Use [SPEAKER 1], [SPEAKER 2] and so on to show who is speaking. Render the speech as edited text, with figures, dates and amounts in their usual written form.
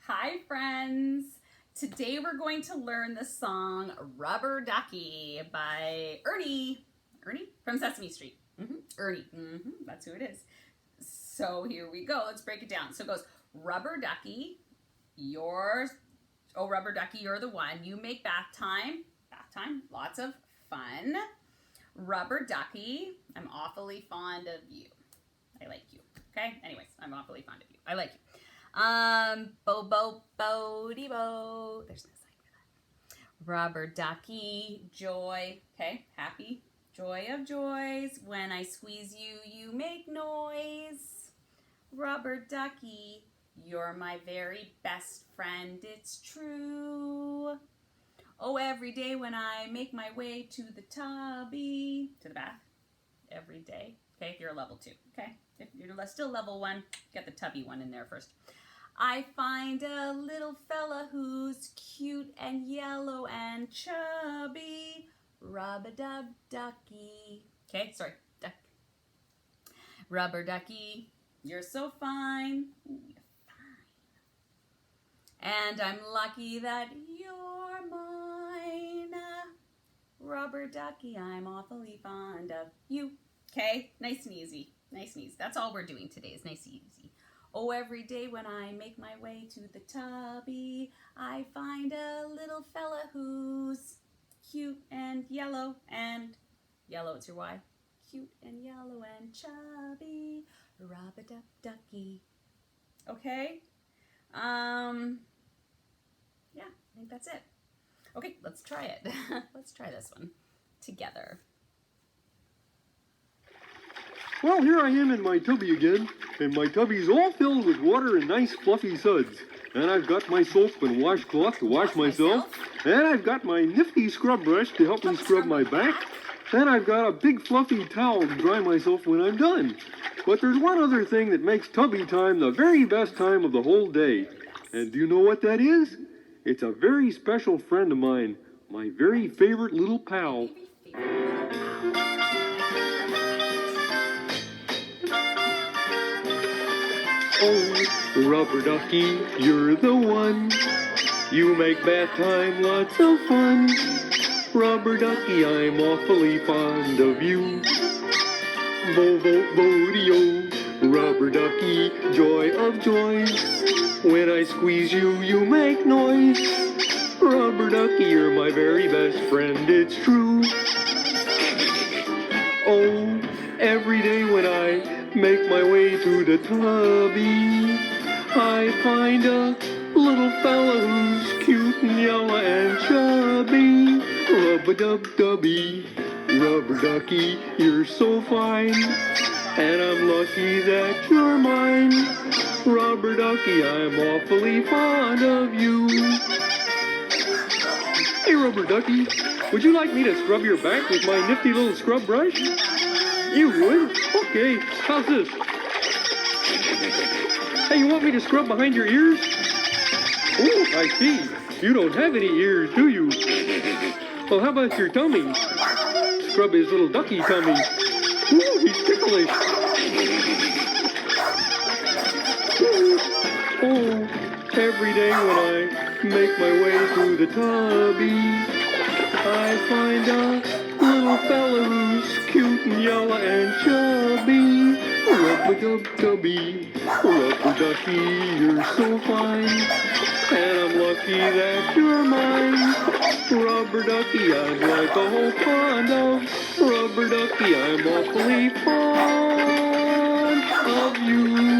[SPEAKER 1] Hi friends! Today we're going to learn the song Rubber Ducky by Ernie from Sesame Street. Ernie, that's who it is. So here we go, let's break it down. So it goes, Rubber Ducky, Rubber Ducky, you're the one. You make bath time, lots of fun. Rubber Ducky, I'm awfully fond of you. I like you. Okay? Anyways, I'm awfully fond of you. I like you. Bo-bo-bo-dee-bo. There's no sign for that. Rubber Ducky, joy. Okay? Happy. Joy of joys. When I squeeze you, you make noise. Rubber Ducky, you're my very best friend. It's true. Oh, every day when I make my way to the tubby, to the bath, every day. Okay, if you're a level 2, okay? If you're still level 1, get the tubby one in there first. I find a little fella who's cute and yellow and chubby. Rub-a-dub-ducky. Okay, sorry, duck. Rubber Ducky, you're so fine. Ooh, you're fine. And I'm lucky that you're mine. Rubber Ducky, I'm awfully fond of you. Okay, nice and easy. Nice and easy. That's all we're doing today is nice and easy. Oh, every day when I make my way to the tubby, I find a little fella who's cute and yellow, it's your Y. Cute and yellow and chubby. Rub-a-dub-ducky. Okay? Yeah, I think that's it. Okay, let's try it. Let's try this one together.
[SPEAKER 2] Well, here I am in my tubby again, and my tubby's all filled with water and nice fluffy suds. And I've got my soap and washcloth to wash myself, and I've got my nifty scrub brush to help me scrub my back, and I've got a big fluffy towel to dry myself when I'm done. But there's one other thing that makes tubby time the very best time of the whole day. And do you know what that is? It's a very special friend of mine, my very favorite little pal. Oh, Rubber Ducky, you're the one. You make bath time lots of fun. Rubber Ducky, I'm awfully fond of you. Bo-bo-bo-dee-o. Rubber Ducky, joy of joys. When I squeeze you, you make noise. Rubber Ducky, you're my very best friend, it's true. Oh, every day when I make my way to the tubby, I find a little fella who's cute and yellow and chubby. Rub-a-dub-dubby, Rubber Ducky, you're so fine, and I'm lucky that you're mine. Rubber Ducky, I'm awfully fond of you. Hey, Rubber Ducky, would you like me to scrub your back with my nifty little scrub brush? You would? Okay, how's this? Hey, you want me to scrub behind your ears? Oh, I see. You don't have any ears, do you? Well, how about your tummy? Scrub his little ducky tummy. Ooh, he's ticklish. Oh, every day when I make my way to the tubby, I find a little fella who's cute and yellow and chubby. Rub-a-dub-dubby, Rubber Ducky, you're so fine, and I'm lucky that you're mine. Rubber Ducky, I'm like a whole pond of. Rubber Ducky, I'm awfully fond of you.